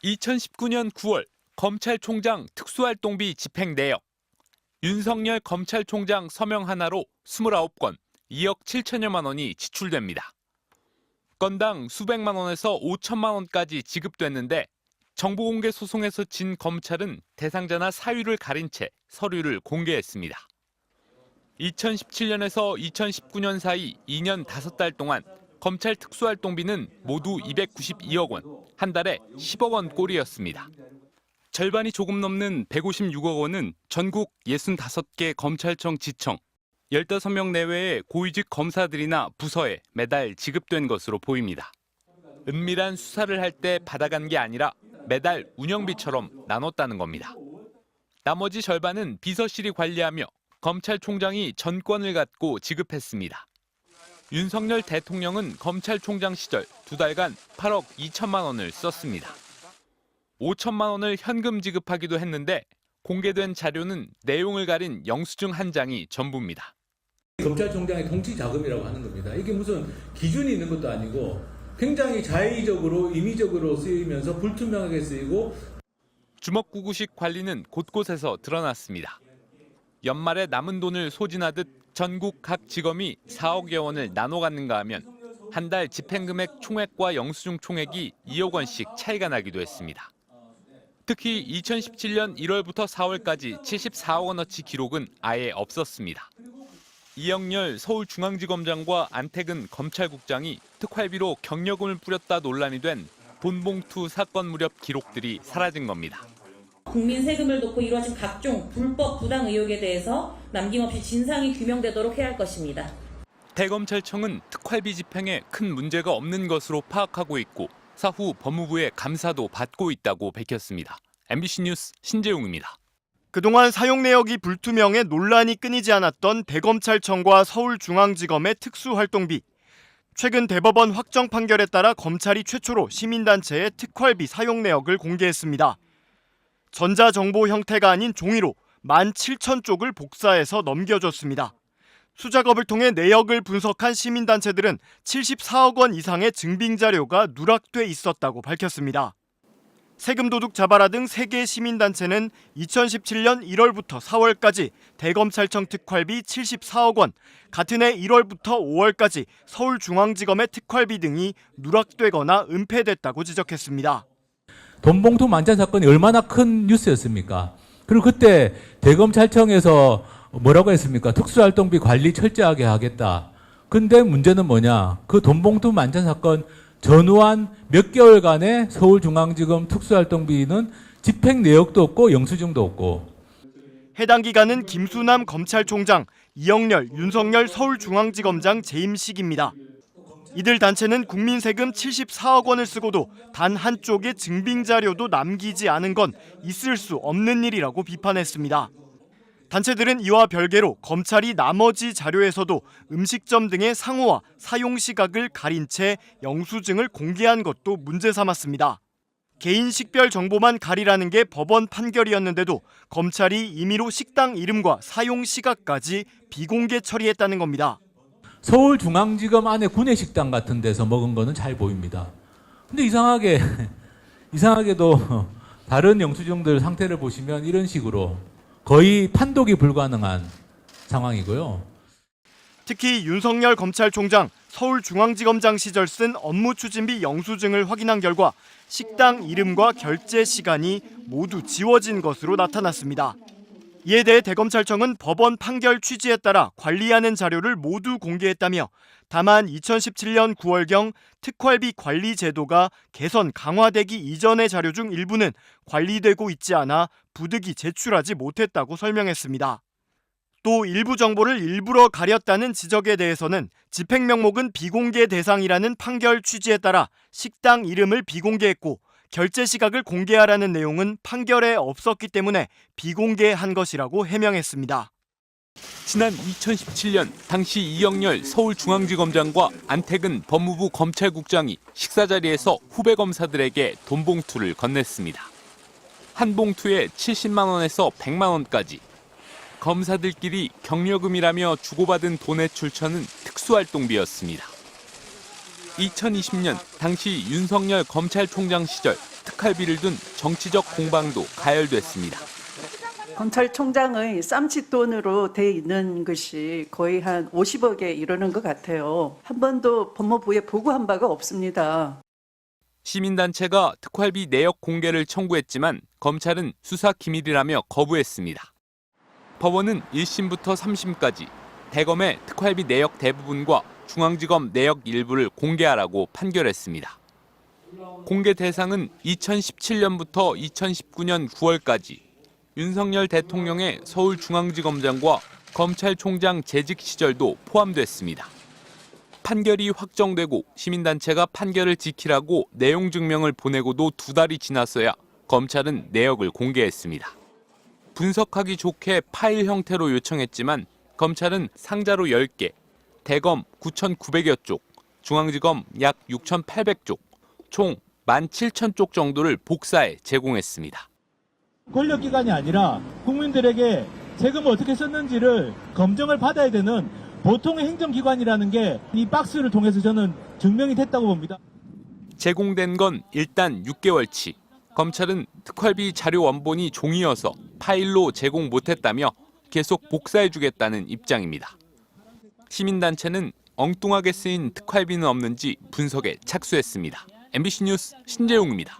2019년 9월 검찰총장 특수활동비 집행 내역. 윤석열 검찰총장 서명 하나로 29건 2억 7천여만 원이 지출됩니다. 건당 수백만 원에서 5천만 원까지 지급됐는데 정보공개 소송에서 진 검찰은 대상자나 사유를 가린 채 서류를 공개했습니다. 2017년에서 2019년 사이 2년 5달 동안 검찰 특수활동비는 모두 292억 원, 한 달에 10억 원 꼴이었습니다. 절반이 조금 넘는 156억 원은 전국 65개 검찰청 지청, 15명 내외의 고위직 검사들이나 부서에 매달 지급된 것으로 보입니다. 은밀한 수사를 할 때 받아간 게 아니라 매달 운영비처럼 나눴다는 겁니다. 나머지 절반은 비서실이 관리하며 검찰총장이 전권을 갖고 지급했습니다. 윤석열 대통령은 검찰총장 시절 2달간 8억 2천만 원을 썼습니다. 5천만 원을 현금 지급하기도 했는데 공개된 자료는 내용을 가린 영수증 한 장이 전부입니다. 검찰총장의 통치 자금이라고 하는 겁니다. 이게 무슨 기준이 있는 것도 아니고 굉장히 자의적으로 임의적으로 쓰이면서 불투명하게 쓰이고 주먹구구식 관리는 곳곳에서 드러났습니다. 연말에 남은 돈을 소진하듯 전국 각 지검이 4억여 원을 나눠 갖는가 하면 한 달 집행금액 총액과 영수증 총액이 2억 원씩 차이가 나기도 했습니다. 특히 2017년 1월부터 4월까지 74억 원어치 기록은 아예 없었습니다. 이영렬 서울중앙지검장과 안태근 검찰국장이 특활비로 경력금을 뿌렸다 논란이 된 돈봉투 사건 무렵 기록들이 사라진 겁니다. 국민 세금을 놓고 이루어진 각종 불법 부당 의혹에 대해서 남김없이 진상이 규명되도록 해야 할 것입니다. 대검찰청은 특활비 집행에 큰 문제가 없는 것으로 파악하고 있고 사후 법무부의 감사도 받고 있다고 밝혔습니다. MBC 뉴스 신재웅입니다. 그동안 사용 내역이 불투명해 논란이 끊이지 않았던 대검찰청과 서울중앙지검의 특수활동비. 최근 대법원 확정 판결에 따라 검찰이 최초로 시민단체의 특활비 사용 내역을 공개했습니다. 전자정보 형태가 아닌 종이로 17,000쪽을 복사해서 넘겨줬습니다. 수작업을 통해 내역을 분석한 시민단체들은 74억 원 이상의 증빙자료가 누락돼 있었다고 밝혔습니다. 세금도둑 자바라 등 3개 시민단체는 2017년 1월부터 4월까지 대검찰청 특활비 74억 원, 같은 해 1월부터 5월까지 서울중앙지검의 특활비 등이 누락되거나 은폐됐다고 지적했습니다. 돈봉투 만찬 사건이 얼마나 큰 뉴스였습니까? 그리고 그때 대검찰청에서 뭐라고 했습니까? 특수활동비 관리 철저하게 하겠다. 근데 문제는 뭐냐? 그 돈봉투 만찬 사건 전후한 몇 개월간의 서울중앙지검 특수활동비는 집행 내역도 없고 영수증도 없고. 해당 기간은 김수남 검찰총장, 이영렬, 윤석열 서울중앙지검장 재임식입니다. 이들 단체는 국민 세금 74억 원을 쓰고도 단 한쪽의 증빙자료도 남기지 않은 건 있을 수 없는 일이라고 비판했습니다. 단체들은 이와 별개로 검찰이 나머지 자료에서도 음식점 등의 상호와 사용 시각을 가린 채 영수증을 공개한 것도 문제 삼았습니다. 개인 식별 정보만 가리라는 게 법원 판결이었는데도 검찰이 임의로 식당 이름과 사용 시각까지 비공개 처리했다는 겁니다. 서울중앙지검 안에 구내식당 같은 데서 먹은 거는 잘 보입니다. 근데 이상하게도 다른 영수증들 상태를 보시면 이런 식으로 거의 판독이 불가능한 상황이고요. 특히 윤석열 검찰총장, 서울중앙지검장 시절 쓴 업무추진비 영수증을 확인한 결과 식당 이름과 결제 시간이 모두 지워진 것으로 나타났습니다. 이에 대해 대검찰청은 법원 판결 취지에 따라 관리하는 자료를 모두 공개했다며 다만 2017년 9월경 특활비 관리 제도가 개선 강화되기 이전의 자료 중 일부는 관리되고 있지 않아 부득이 제출하지 못했다고 설명했습니다. 또 일부 정보를 일부러 가렸다는 지적에 대해서는 집행 명목은 비공개 대상이라는 판결 취지에 따라 식당 이름을 비공개했고 결제 시각을 공개하라는 내용은 판결에 없었기 때문에 비공개한 것이라고 해명했습니다. 지난 2017년 당시 이영렬 서울중앙지검장과 안태근 법무부 검찰국장이 식사 자리에서 후배 검사들에게 돈봉투를 건넸습니다. 한 봉투에 70만 원에서 100만 원까지. 검사들끼리 경력금이라며 주고받은 돈의 출처는 특수활동비였습니다. 2020년 당시 윤석열 검찰총장 시절 특활비를 둔 정치적 공방도 가열됐습니다. 검찰총장의 쌈짓돈으로 돼 있는 것이 거의 한 50억에 이르는 것 같아요. 한 번도 법무부에 보고한 바가 없습니다. 시민단체가 특활비 내역 공개를 청구했지만 검찰은 수사 기밀이라며 거부했습니다. 법원은 1심부터 3심까지 대검의 특활비 내역 대부분과 중앙지검 내역 일부를 공개하라고 판결했습니다. 공개 대상은 2017년부터 2019년 9월까지 윤석열 대통령의 서울중앙지검장과 검찰총장 재직 시절도 포함됐습니다. 판결이 확정되고 시민단체가 판결을 지키라고 내용 증명을 보내고도 2달이 지났어야 검찰은 내역을 공개했습니다. 분석하기 좋게 파일 형태로 요청했지만 검찰은 상자로 10개, 대검 9,900여 쪽, 중앙지검 약 6,800쪽, 총 17,000쪽 정도를 복사해 제공했습니다. 권력기관이 아니라 국민들에게 세금을 어떻게 썼는지를 검증을 받아야 되는 보통의 행정기관이라는 게 이 박스를 통해서 저는 증명이 됐다고 봅니다. 제공된 건 일단 6개월치. 검찰은 특활비 자료 원본이 종이어서 파일로 제공 못했다며 계속 복사해주겠다는 입장입니다. 시민단체는 엉뚱하게 쓰인 특활비는 없는지 분석에 착수했습니다. MBC 뉴스 신재용입니다.